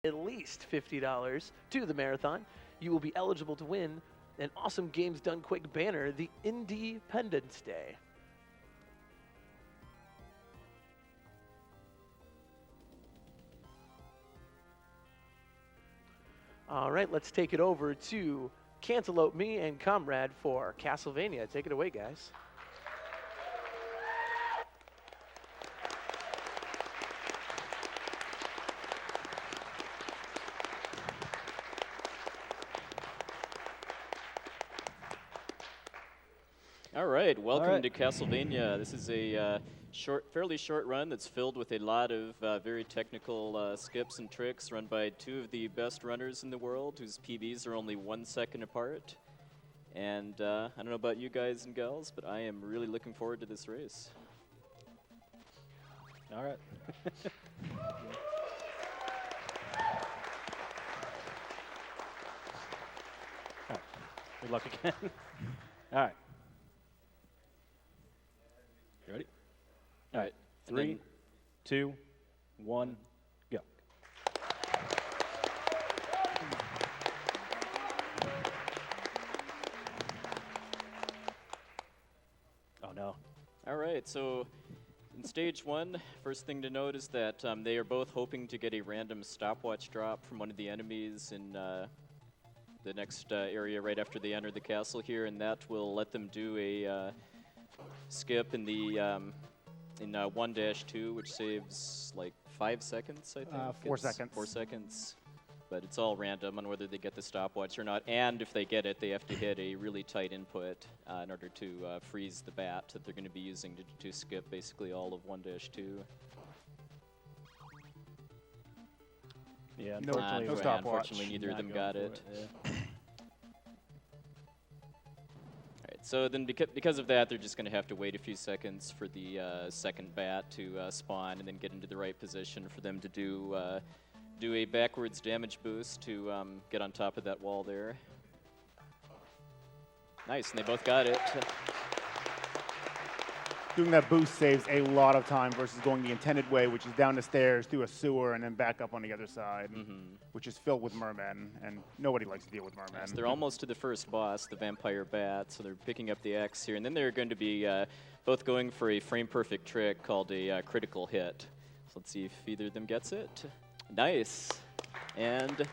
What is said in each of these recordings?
at least $50 to the marathon, you will be eligible to win an awesome Games Done Quick banner, the Independence Day. All right, let's take it over to Cantaloupeme and Komrade for Castlevania. Take it away, guys. All right, welcome to Castlevania. This is a fairly short run that's filled with a lot of very technical skips and tricks run by two of the best runners in the world, whose PBs are only 1 second apart. And I don't know about you guys and gals, but I am really looking forward to this race. All right. All right. Good luck again. All right. You ready? All right. 3, 2, 1, go. Oh, no. All right, so in stage 1, first thing to note is that they are both hoping to get a random stopwatch drop from one of the enemies in the next area right after they enter the castle here, and that will let them do a skip in the in 1-2, which saves like 5 seconds, I think. 4 seconds. 4 seconds. But it's all random on whether they get the stopwatch or not. And if they get it, they have to hit a really tight input in order to freeze the bat that they're going to be using to skip basically all of 1-2. Yeah, Unfortunately, no Right, stopwatch. unfortunately, neither of them got it. So then because of that, they're just going to have to wait a few seconds for the second bat to spawn and then get into the right position for them to do a backwards damage boost to get on top of that wall there. Nice, and they both got it. Doing that boost saves a lot of time versus going the intended way, which is down the stairs, through a sewer, and then back up on the other side, which is filled with mermen, and nobody likes to deal with mermen. So they're almost to the first boss, the vampire bat, so they're picking up the axe here, and then they're going to be both going for a frame-perfect trick called a critical hit. So let's see if either of them gets it. Nice. And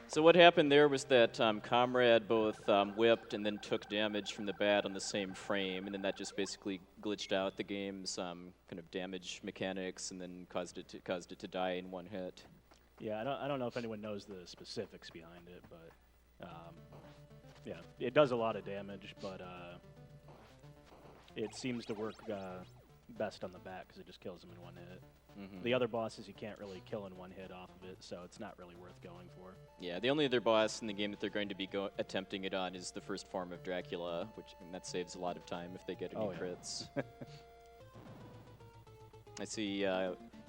so what happened there was that Komrade both whipped and then took damage from the bat on the same frame, and then that just basically glitched out the game's kind of damage mechanics, and then caused it to die in one hit. Yeah, I don't know if anyone knows the specifics behind it, but yeah, it does a lot of damage, but it seems to work best on the bat because it just kills them in one hit. The other bosses you can't really kill in one hit off of it, so it's not really worth going for. Yeah, the only other boss in the game that they're going to be attempting it on is the first form of Dracula, and that saves a lot of time if they get any crits. I see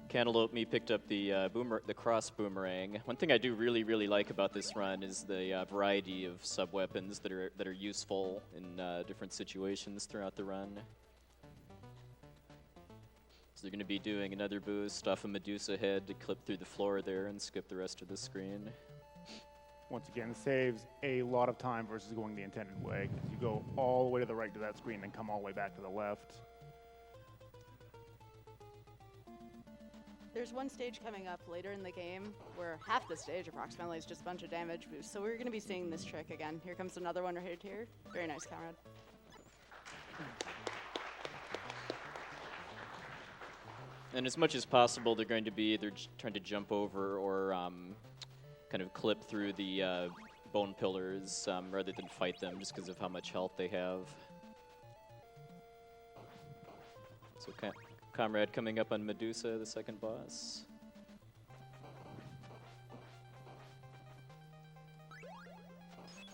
Cantaloupeme picked up the cross boomerang. One thing I do really, really like about this run is the variety of sub-weapons that are useful in different situations throughout the run. So they're going to be doing another boost off a Medusa head to clip through the floor there and skip the rest of the screen. Once again, saves a lot of time versus going the intended way, because you go all the way to the right to that screen and come all the way back to the left. There's one stage coming up later in the game where half the stage approximately is just a bunch of damage boosts. So we're going to be seeing this trick again. Here comes another one right here. Very nice, Comrade. And as much as possible, they're going to be either trying to jump over or kind of clip through the bone pillars rather than fight them, just because of how much health they have. So Komrade coming up on Medusa, the second boss.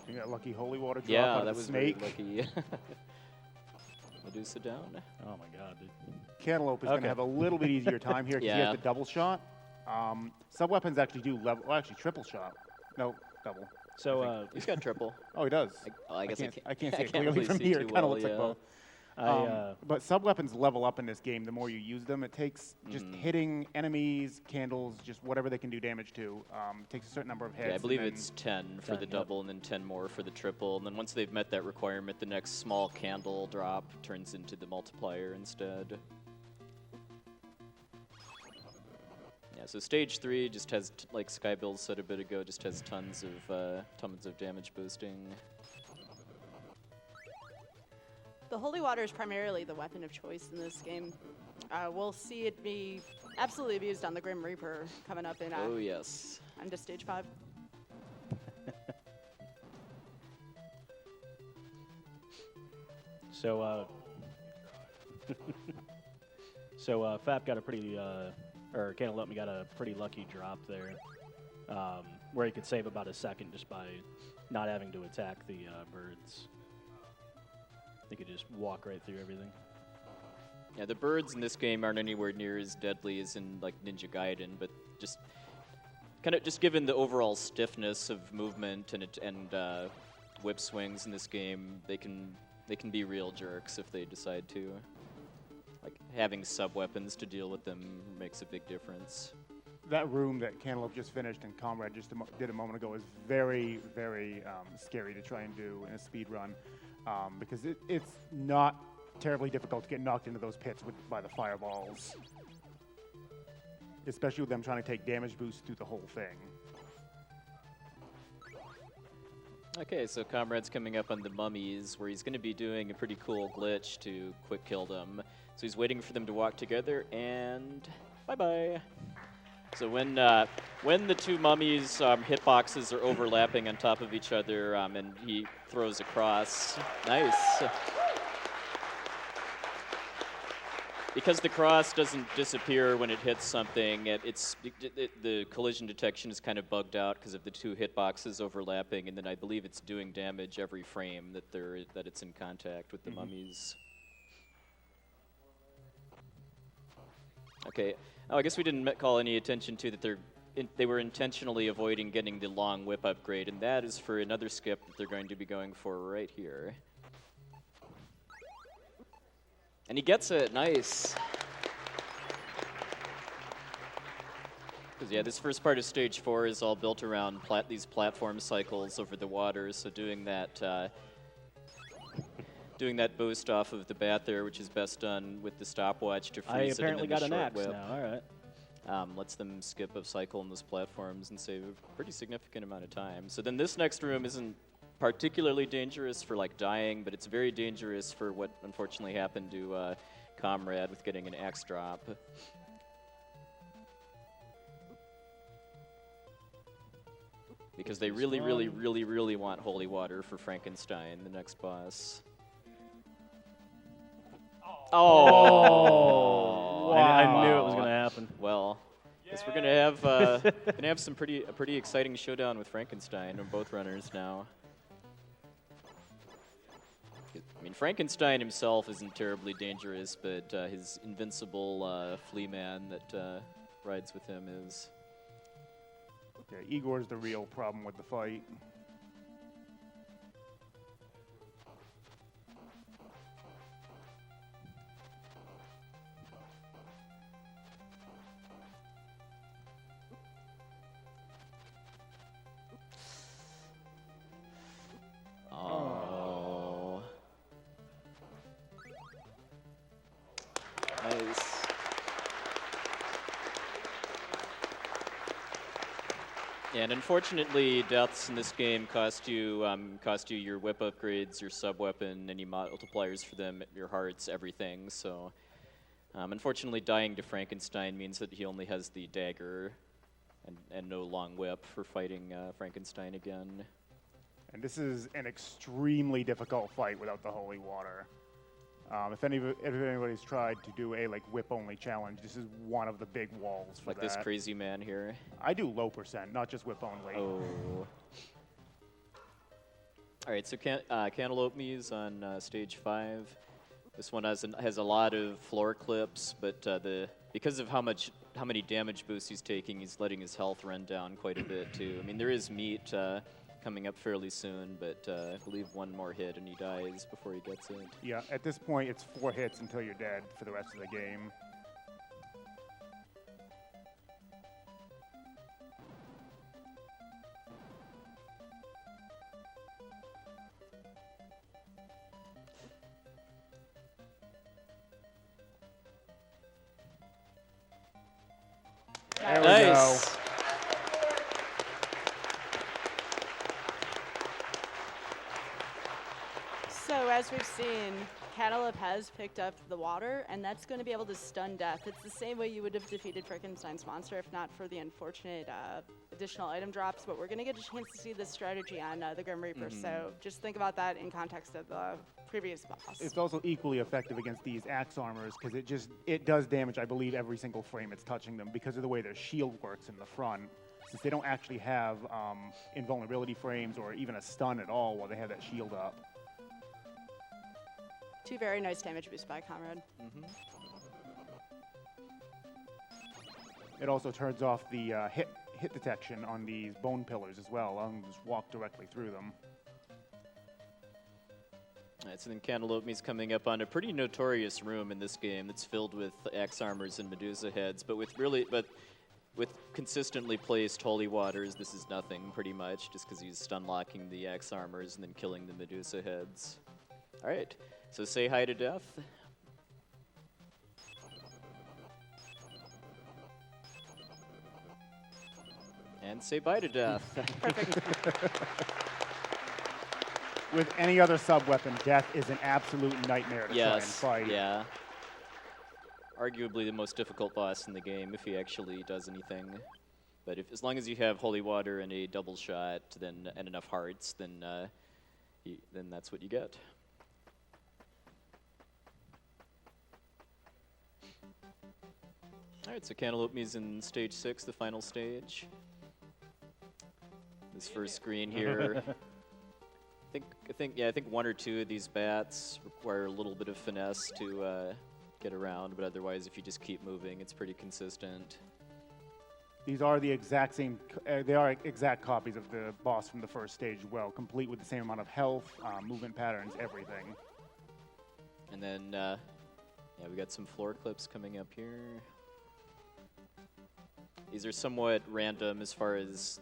You got lucky holy water drop Yeah, out that of the was snake. very lucky. Medusa down. Oh my god, dude. Cantaloupe is going to have a little bit easier time here because he Yeah. has the double shot. Sub-weapons actually do actually triple shot. No, double. So He's got triple. Oh, he does. I guess I can't see it can't clearly really from see here. too It kind of well, looks like yeah. both. But sub-weapons level up in this game the more you use them. It takes just hitting enemies, candles, just whatever they can do damage to. Takes a certain number of hits. Yeah, I believe it's 10 for the double and then 10 more for the triple. And then once they've met that requirement, the next small candle drop turns into the multiplier instead. Yeah, so stage 3 just has, like Skybill said a bit ago, just has tons of damage boosting. The Holy Water is primarily the weapon of choice in this game. We'll see it be absolutely abused on the Grim Reaper coming up in oh, yes. Into stage 5. So, Fap got a pretty, or Cantaloupeme got a pretty lucky drop there, where he could save about a second just by not having to attack the birds. They could just walk right through everything. Yeah, the birds in this game aren't anywhere near as deadly as in like Ninja Gaiden, but just kind of just given the overall stiffness of movement and whip swings in this game, they can be real jerks if they decide to. Like having sub weapons to deal with them makes a big difference. That room that Cantaloupe just finished and Comrade just did a moment ago is very, very scary to try and do in a speed run. Because it's not terribly difficult to get knocked into those pits by the fireballs. Especially with them trying to take damage boosts through the whole thing. Okay, so Comrade's coming up on the mummies, where he's going to be doing a pretty cool glitch to quick kill them. So he's waiting for them to walk together, and bye-bye. So when the two mummies' hitboxes are overlapping on top of each other, and he throws across, nice. Because the cross doesn't disappear when it hits something, the collision detection is kind of bugged out because of the two hitboxes overlapping, and then I believe it's doing damage every frame that it's in contact with the mummies. Okay. Oh, I guess we didn't call any attention to that they were intentionally avoiding getting the long whip upgrade, and that is for another skip that they're going to be going for right here. And he gets it, nice. Because yeah, this first part of stage 4 is all built around these platform cycles over the water, so doing that boost off of the bat there, which is best done with the stopwatch to freeze it and then the short whip. I apparently got an axe now, all right. Lets them skip a cycle on those platforms and save a pretty significant amount of time. So then this next room isn't particularly dangerous for like dying, but it's very dangerous for what unfortunately happened to Comrade with getting an axe drop. Because they really, really, really, really want holy water for Frankenstein, the next boss. Oh! Wow. I knew it was going to happen. Well, guess we're gonna have a pretty exciting showdown with Frankenstein on both runners now. I mean, Frankenstein himself isn't terribly dangerous, but his invincible flea man that rides with him is. Yeah, Igor's the real problem with the fight. Oh. Nice. And unfortunately, deaths in this game cost you your whip upgrades, your sub weapon, any multipliers for them, your hearts, everything. So, unfortunately, dying to Frankenstein means that he only has the dagger, and no long whip for fighting Frankenstein again. And this is an extremely difficult fight without the holy water. If anybody's tried to do a whip-only challenge, this is one of the big walls for like that. This crazy man here. I do low percent, not just whip-only. Oh. All right, so Cantaloupeme is on stage 5. This one has a lot of floor clips, but because of how many damage boosts he's taking, he's letting his health run down quite a bit too. I mean, there is meat coming up fairly soon, but I believe one more hit and he dies before he gets it. Yeah, at this point, it's 4 hits until you're dead for the rest of the game. There we go. Nice. So as we've seen, Cantaloupe has picked up the water, and that's going to be able to stun death. It's the same way you would have defeated Frankenstein's monster if not for the unfortunate additional item drops, but we're going to get a chance to see this strategy on the Grim Reaper, so just think about that in context of the previous boss. It's also equally effective against these axe armors because it does damage, I believe, every single frame it's touching them because of the way their shield works in the front. Since they don't actually have invulnerability frames or even a stun at all while they have that shield up. 2 very nice damage boosts by Komrade. It also turns off the hit detection on these bone pillars as well. I'll just walk directly through them. All right, so then Cantaloupe's coming up on a pretty notorious room in this game that's filled with axe armors and Medusa heads, but with consistently placed holy waters, this is nothing pretty much, just because he's stun locking the axe armors and then killing the Medusa heads. All right, so say hi to death. And say bye to death. With any other sub-weapon, death is an absolute nightmare to try and fight. Yeah. Arguably the most difficult boss in the game if he actually does anything. But as long as you have holy water and a double shot, and enough hearts, then that's what you get. All right, so Cantaloupe's in stage 6, the final stage. This first screen here. I think 1 or 2 of these bats require a little bit of finesse to get around, but otherwise, if you just keep moving, it's pretty consistent. These are the exact same. They are exact copies of the boss from the first stage, well, complete with the same amount of health, movement patterns, everything. And then, we got some floor clips coming up here. These are somewhat random as far as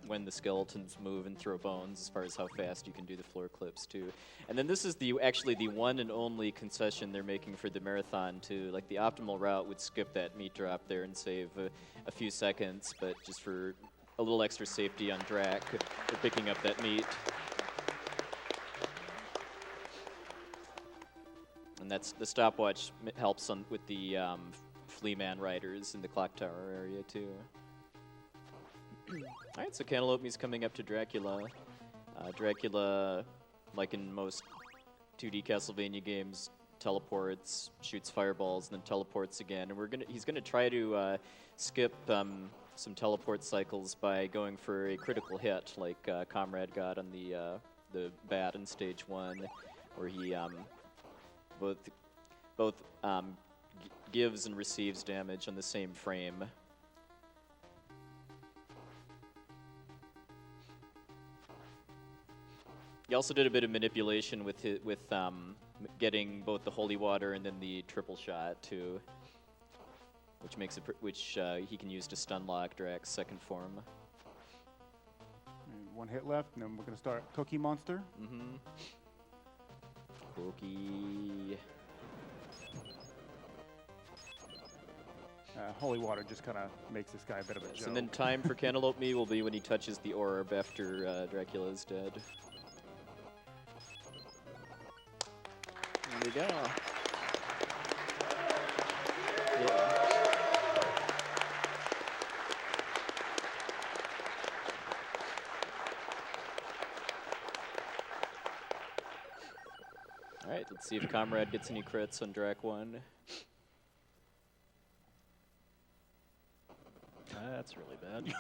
when the skeletons move and throw bones, as far as how fast you can do the floor clips too. And then this is actually the one and only concession they're making for the marathon too. Like the optimal route would skip that meat drop there and save a few seconds, but just for a little extra safety on Drac, they're picking up that meat. And that's the stopwatch helps with the Fleaman riders in the clock tower area too. All right, so Cantaloupe's coming up to Dracula. Dracula, like in most 2D Castlevania games, teleports, shoots fireballs, and then teleports again. And he's gonna try to skip some teleport cycles by going for a critical hit, like Komrade got on the bat in stage 1, where he both gives and receives damage on the same frame. He also did a bit of manipulation with getting both the holy water and then the triple shot too, which makes it he can use to stun lock Drac's second form. And 1 hit left, and then we're gonna start Cookie Monster. Cookie. Holy water just kind of makes this guy a bit of a joke. And then time for Cantaloupe will be when he touches the orb after Dracula's dead. There we go. Yeah. All right, let's see if Komrade gets any crits on Drac 1. That's really bad.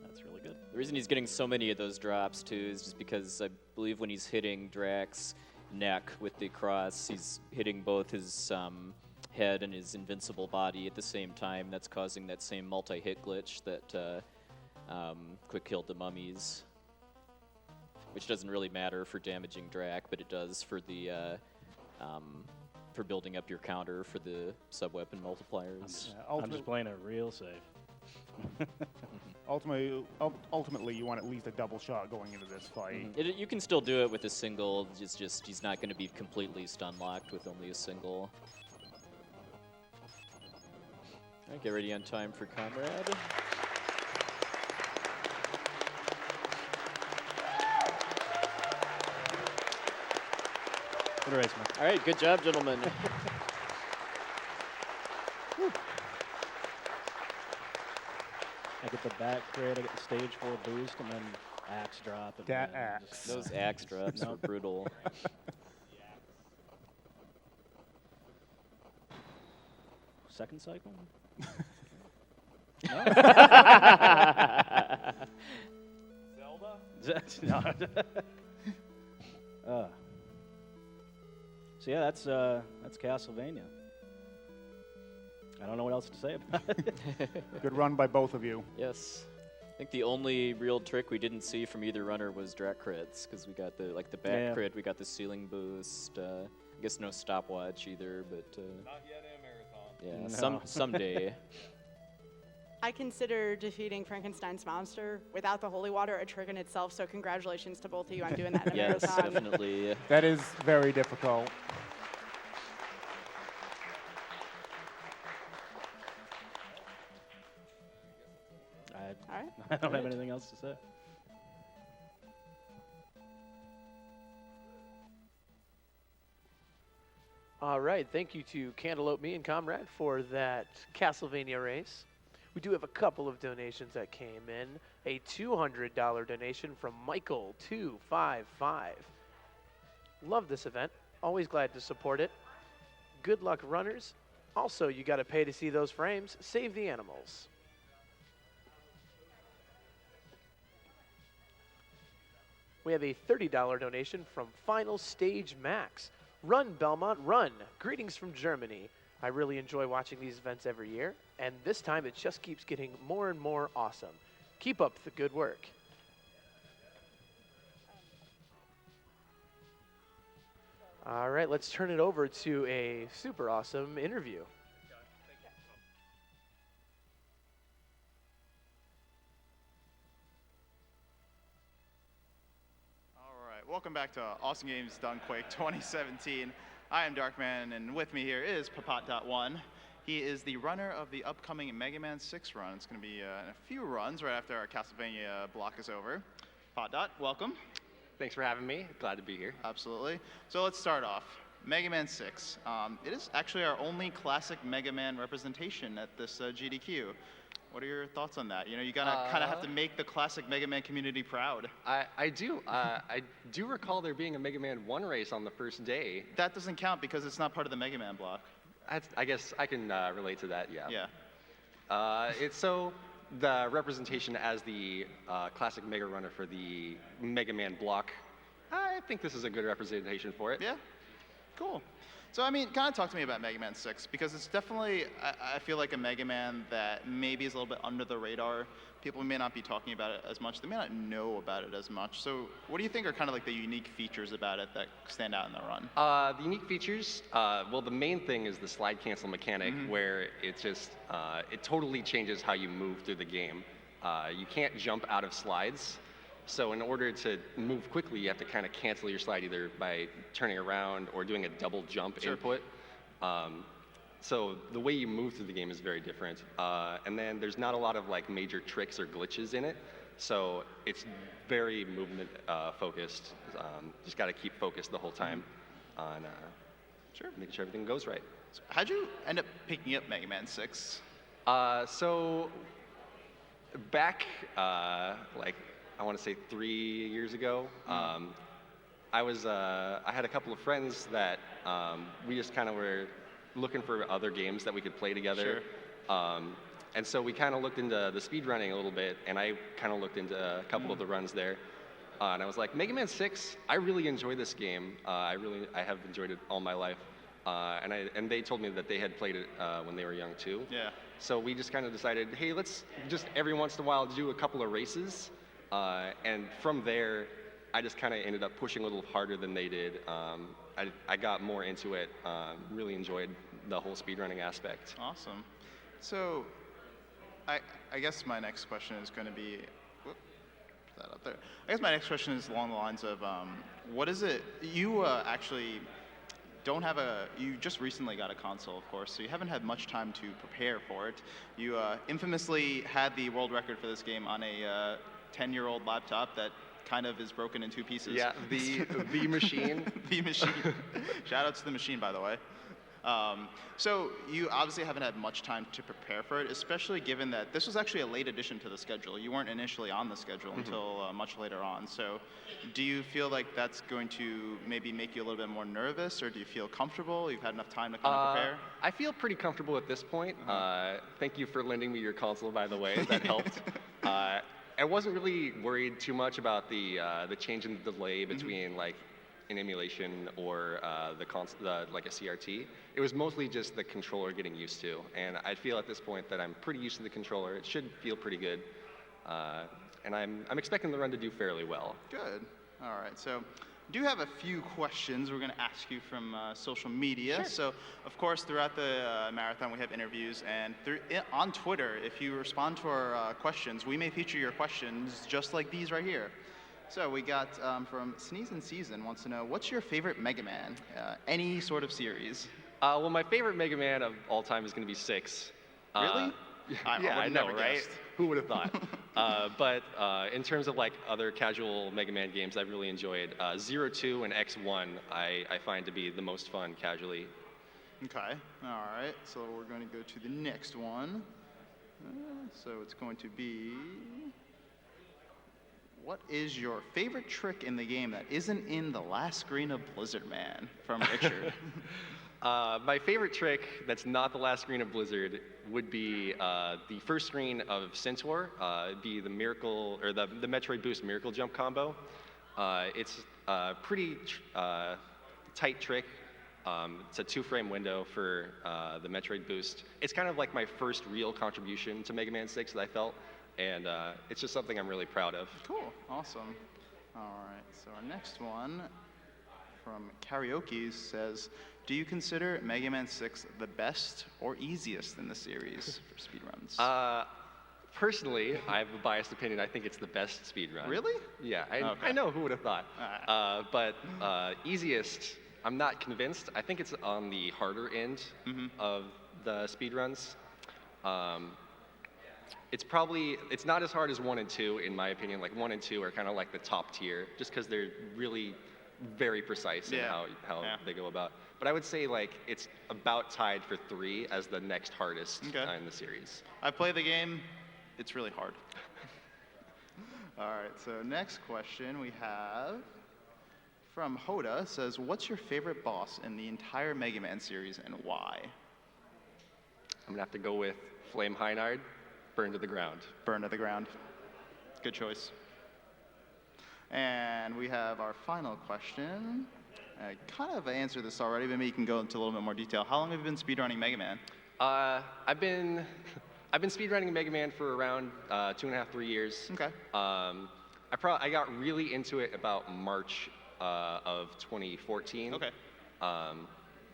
That's really good. The reason he's getting so many of those drops too is just because I believe when he's hitting Drax, neck with the cross. He's hitting both his head and his invincible body at the same time. That's causing that same multi-hit glitch that quick killed the mummies, which doesn't really matter for damaging Drac, but it does for the for building up your counter for the sub-weapon multipliers. I'm just playing it real safe. Ultimately, you want at least a double shot going into this fight. You can still do it with a single, it's just he's not going to be completely stun-locked with only a single. All right, get ready on time for Komrade. Good race, man. All right, good job, gentlemen. I get the back crit, I get the stage 4 boost, and then axe drop. And That then axe. just- Those axe drops were brutal. Second cycle? Zelda? No. So yeah, that's Castlevania. I don't know what else to say about it. Good run by both of you. Yes. I think the only real trick we didn't see from either runner was Drac crits, because we got the back crit, we got the ceiling boost. I guess no stopwatch either, but Not yet in a marathon. yeah, No. someday. I consider defeating Frankenstein's monster without the holy water a trick in itself, so congratulations to both of you on doing that in a Yes, marathon. definitely. That is very difficult. All right. I don't have anything else to say. All right, thank you to Cantaloupeme and Komrade for that Castlevania race. We do have a couple of donations that came in. A $200 donation from Michael255. Love this event. Always glad to support it. Good luck, runners. Also, you got to pay to see those frames. Save the animals. We have a $30 donation from Final Stage Max. Run, Belmont, run. Greetings from Germany. I really enjoy watching these events every year, and this time it just keeps getting more and more awesome. Keep up the good work. All right, let's turn it over to a super awesome interview. All right, welcome back to Awesome Games Done Quick 2017. I am Darkman, and with me here is Papat.1. He is the runner of the upcoming Mega Man 6 run. It's going to be in a few runs right after our Castlevania block is over. Papat, welcome. Thanks for having me. Glad to be here. Absolutely. So let's start off. Mega Man 6. It is actually our only classic Mega Man representation at this GDQ. What are your thoughts on that? You know, you gotta kind of have to make the classic Mega Man community proud. I do. I do recall there being a Mega Man 1 race on the first day. That doesn't count because it's not part of the Mega Man block. I guess I can relate to that, yeah. Yeah. It's so the representation as the classic Mega Runner for the Mega Man block, I think this is a good representation for it. Yeah. Cool. So, I mean, kind of talk to me about Mega Man 6, because it's definitely, I feel like a Mega Man that maybe is a little bit under the radar. People may not be talking about it as much. They may not know about it as much. So what do you think are kind of like the unique features about it that stand out in the run? The unique features, well, the main thing is the slide cancel mechanic, where it just, it totally changes how you move through the game. You can't jump out of slides. So in order to move quickly, you have to kind of cancel your slide either by turning around or doing a double jump input. So the way you move through the game is very different. And then there's not a lot of like major tricks or glitches in it. So it's very movement focused. Just got to keep focused the whole time on making sure everything goes right. So how'd you end up picking up Mega Man 6? So back like I want to say 3 years ago, I had a couple of friends that we just kind of were looking for other games that we could play together. Sure. And so we kind of looked into the speed running a little bit, and I kind of looked into a couple of the runs there. and I was like, Mega Man 6, I really enjoy this game. I have enjoyed it all my life. And they told me that they had played it when they were young too. Yeah. So we just kind of decided, hey, let's just every once in a while do a couple of races. And from there, I just kind of ended up pushing a little harder than they did. I got more into it, really enjoyed the whole speedrunning aspect. Awesome. So, I guess my next question is going to be, whoop, put that up there. I guess my next question is along the lines of, what is it, you actually don't have you just recently got a console, of course, so you haven't had much time to prepare for it. You infamously had the world record for this game on a 10-year-old laptop that kind of is broken in two pieces. Yeah, the machine. The machine. Shout out to the machine, by the way. So you obviously haven't had much time to prepare for it, especially given that this was actually a late addition to the schedule. You weren't initially on the schedule until much later on. So do you feel like that's going to maybe make you a little bit more nervous, or do you feel comfortable? You've had enough time to kind of prepare? I feel pretty comfortable at this point. Thank you for lending me your console, by the way. That helped. I wasn't really worried too much about the change in the delay between like an emulation or like a CRT. It was mostly just the controller getting used to, and I feel at this point that I'm pretty used to the controller. It should feel pretty good, and I'm expecting the run to do fairly well. Good. All right. So I do have a few questions we're going to ask you from social media. Sure. So, of course, throughout the marathon, we have interviews, and on Twitter, if you respond to our questions, we may feature your questions just like these right here. So we got from Sneeze and Season wants to know, what's your favorite Mega Man? Any sort of series? Well, my favorite Mega Man of all time is going to be 6. Really? Yeah, I know, never right? guessed. Who would have thought? But in terms of like other casual Mega Man games I've really enjoyed, 0, 2, and X1 I find to be the most fun casually. Okay. All right. So we're going to go to the next one. So it's going to be, what is your favorite trick in the game that isn't in the last screen of Blizzard Man? From Richard. My favorite trick that's not the last screen of Blizzard would be the first screen of Centaur. It'd be the Miracle, or the Metroid Boost Miracle Jump combo. It's a pretty tight trick. It's a 2-frame window for the Metroid Boost. It's kind of like my first real contribution to Mega Man 6 that I felt, and it's just something I'm really proud of. Cool. Awesome. All right. So our next one from Karaoke says, do you consider Mega Man 6 the best or easiest in the series for speedruns? Personally, I have a biased opinion. I think it's the best speedrun. Really? Yeah, Okay. I know, who would have thought. All right. But easiest, I'm not convinced. I think it's on the harder end of the speedruns. It's not as hard as 1 and 2, in my opinion. Like 1 and 2 are kind of like the top tier, just because they're really very precise in how they go about. But I would say like it's about tied for 3 as the next hardest in the series. I play the game. It's really hard. All right. So next question we have from Hoda says, what's your favorite boss in the entire Mega Man series and why? I'm gonna have to go with Flame Heinard, Burn to the Ground. Burn to the ground. Good choice. And we have our final question. I kind of answered this already, but maybe you can go into a little bit more detail. How long have you been speedrunning Mega Man? I've been speedrunning Mega Man for around 2.5, 3 years. Okay. I got really into it about March of 2014. Okay.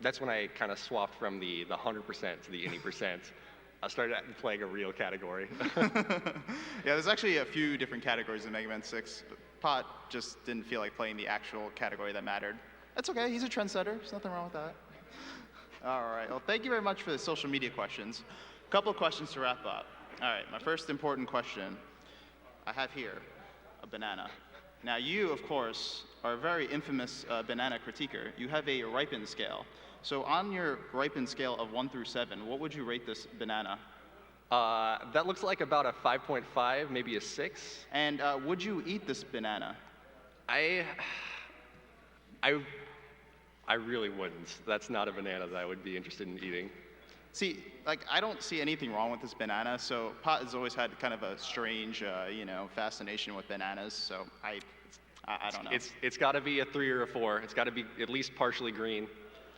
That's when I kind of swapped from the 100% to the any percent. I started playing a real category. Yeah, there's actually a few different categories in Mega Man 6. But Pot just didn't feel like playing the actual category that mattered. That's okay, he's a trendsetter. There's nothing wrong with that. All right, well, thank you very much for the social media questions. A couple of questions to wrap up. All right, my first important question I have here, a banana. Now, you, of course, are a very infamous banana critiquer. You have a ripen scale. So on your ripen scale of 1 through 7, what would you rate this banana? That looks like about a 5.5, maybe a 6. And would you eat this banana? I really wouldn't. That's not a banana that I would be interested in eating. See, like, I don't see anything wrong with this banana, so Pot has always had kind of a strange, fascination with bananas, so I don't know. It's got to be a 3 or a 4. It's got to be at least partially green.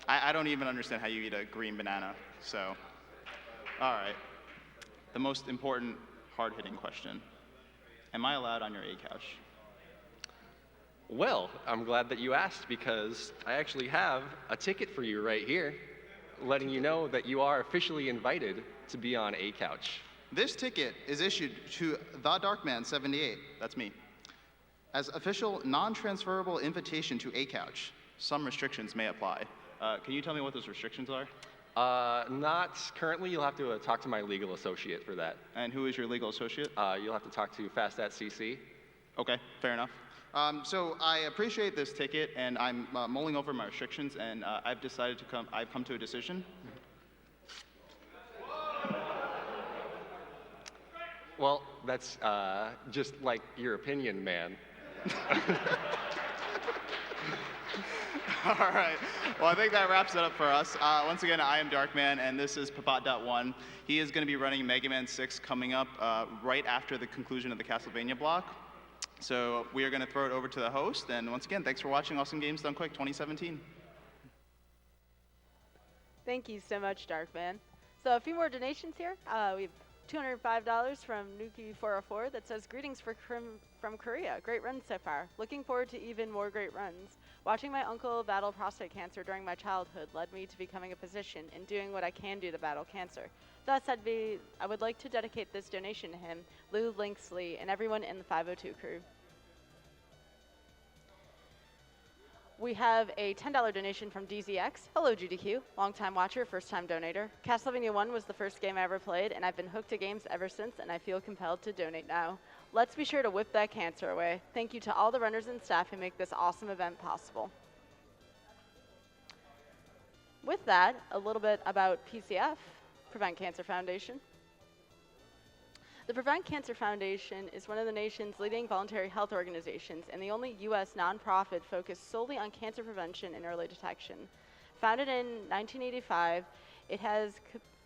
I don't even understand how you eat a green banana. So, all right. The most important, hard-hitting question. Am I allowed on your A couch? Well, I'm glad that you asked because I actually have a ticket for you right here, letting you know that you are officially invited to be on A couch. This ticket is issued to The Darkman 78, that's me, as official non-transferable invitation to A couch. Some restrictions may apply. Can you tell me what those restrictions are? Not currently. You'll have to talk to my legal associate for that. And who is your legal associate? You'll have to talk to Fast at CC. Okay, fair enough. So I appreciate this ticket, and I'm mulling over my restrictions, and I've decided to I've come to a decision. Well, that's just like your opinion, man. All right. Well, I think that wraps it up for us. Once again, I am Darkman, and this is Papat.1. He is going to be running Mega Man 6 coming up right after the conclusion of the Castlevania block. So we are going to throw it over to the host. And once again, thanks for watching Awesome Games Done Quick 2017. Thank you so much, Darkman. So a few more donations here. We have $205 from Nuki404 that says, greetings from Korea. Great run so far. Looking forward to even more great runs. Watching my uncle battle prostate cancer during my childhood led me to becoming a physician and doing what I can do to battle cancer. Thus, I would like to dedicate this donation to him, Lou Linksley, and everyone in the 502 crew. We have a $10 donation from DZX. Hello, GDQ. Longtime watcher, first-time donator. Castlevania 1 was the first game I ever played, and I've been hooked to games ever since, and I feel compelled to donate now. Let's be sure to whip that cancer away. Thank you to all the runners and staff who make this awesome event possible. With that, a little bit about PCF, Prevent Cancer Foundation. The Prevent Cancer Foundation is one of the nation's leading voluntary health organizations and the only U.S. nonprofit focused solely on cancer prevention and early detection. Founded in 1985, it has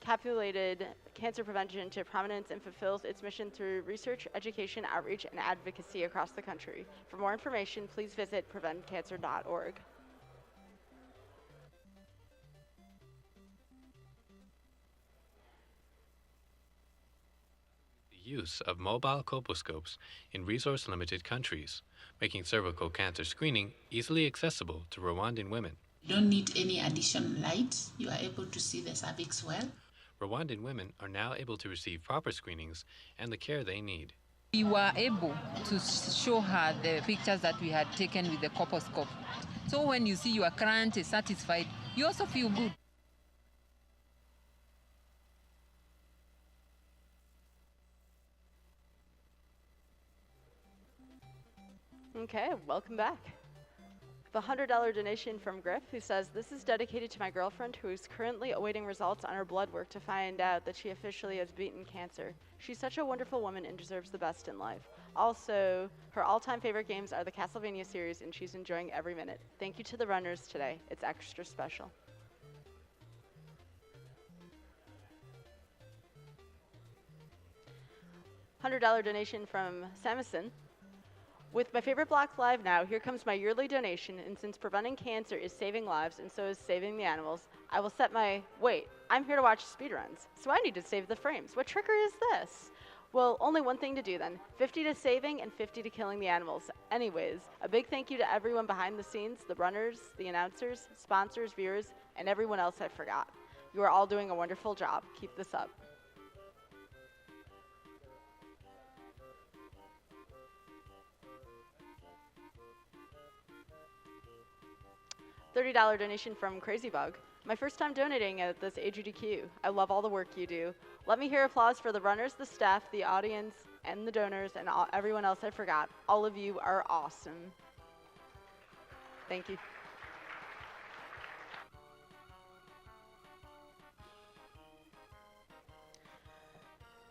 capitulated cancer prevention to prominence and fulfills its mission through research, education, outreach, and advocacy across the country. For more information, please visit preventcancer.org. Use of mobile colposcopes in resource-limited countries, making cervical cancer screening easily accessible to Rwandan women. You don't need any additional lights. You are able to see the cervix well. Rwandan women are now able to receive proper screenings and the care they need. We were able to show her the pictures that we had taken with the colposcope. So when you see your client is satisfied, you also feel good. Okay, welcome back. The $100 donation from Griff, who says, this is dedicated to my girlfriend who is currently awaiting results on her blood work to find out that she officially has beaten cancer. She's such a wonderful woman and deserves the best in life. Also, her all-time favorite games are the Castlevania series, and she's enjoying every minute. Thank you to the runners today. It's extra special. $100 donation from Samison. With my favorite blocks live now, here comes my yearly donation, and since preventing cancer is saving lives and so is saving the animals, I will set my, wait, I'm here to watch speedruns, so I need to save the frames. What trickery is this? Well, only one thing to do then, 50 to saving and 50 to killing the animals. Anyways, a big thank you to everyone behind the scenes, the runners, the announcers, sponsors, viewers, and everyone else I forgot. You are all doing a wonderful job. Keep this up. $30 donation from Crazy Bug. My first time donating at this AGDQ. I love all the work you do. Let me hear applause for the runners, the staff, the audience, and the donors, and everyone else I forgot. All of you are awesome. Thank you.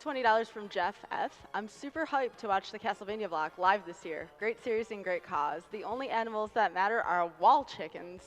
$20 from Jeff F. I'm super hyped to watch the Castlevania block live this year. Great series and great cause. The only animals that matter are wall chickens.